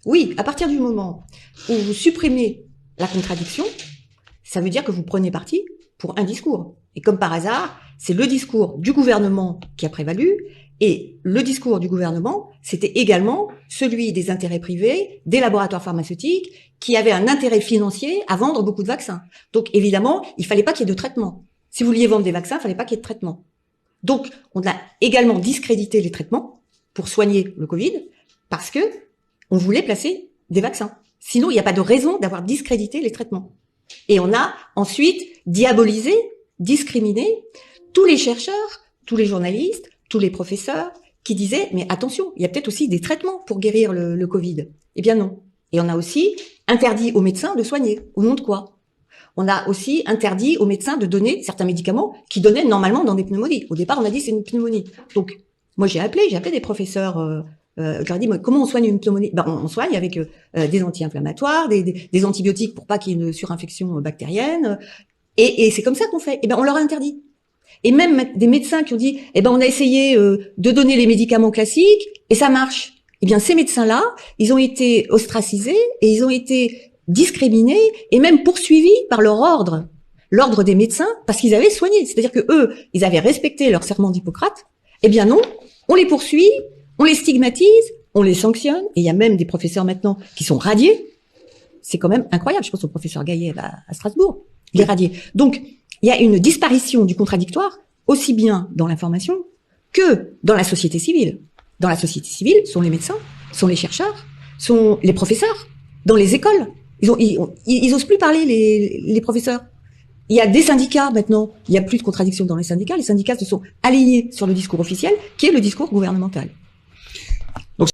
Oui, à partir du moment où vous supprimez la contradiction, ça veut dire que vous prenez parti pour un discours. Et comme par hasard, c'est le discours du gouvernement qui a prévalu, et le discours du gouvernement, c'était également celui des intérêts privés, des laboratoires pharmaceutiques, qui avaient un intérêt financier à vendre beaucoup de vaccins. Donc évidemment, il fallait pas qu'il y ait de traitement. Si vous vouliez vendre des vaccins, il fallait pas qu'il y ait de traitement. Donc on a également discrédité les traitements pour soigner le Covid, parce que on voulait placer des vaccins. Sinon, il n'y a pas de raison d'avoir discrédité les traitements. Et on a ensuite diabolisé, discriminé tous les chercheurs, tous les journalistes, tous les professeurs qui disaient « mais attention, il y a peut-être aussi des traitements pour guérir le Covid ». Eh bien non. Et on a aussi interdit aux médecins de soigner. Au nom de quoi? On a aussi interdit aux médecins de donner certains médicaments qui donnaient normalement dans des pneumonies. Au départ, on a dit c'est une pneumonie. Donc, moi j'ai appelé des professeurs... je leur ai dit, comment on soigne une pneumonie? On soigne avec des anti-inflammatoires, des antibiotiques pour pas qu'il y ait une surinfection bactérienne. Et c'est comme ça qu'on fait. On leur a interdit. Et même des médecins qui ont dit, on a essayé de donner les médicaments classiques et ça marche. Ces médecins-là, ils ont été ostracisés et ils ont été discriminés et même poursuivis par l'ordre des médecins, parce qu'ils avaient soigné. C'est-à-dire que eux, ils avaient respecté leur serment d'Hippocrate. Non, on les poursuit. On les stigmatise, on les sanctionne, et il y a même des professeurs maintenant qui sont radiés. C'est quand même incroyable. Je pense au professeur Gaillet à Strasbourg. Il est radié. Donc, il y a une disparition du contradictoire, aussi bien dans l'information que dans la société civile. Dans la société civile, sont les médecins, sont les chercheurs, sont les professeurs, dans les écoles. Ils osent plus parler, les professeurs. Il y a des syndicats maintenant. Il n'y a plus de contradiction dans les syndicats. Les syndicats se sont alignés sur le discours officiel, qui est le discours gouvernemental.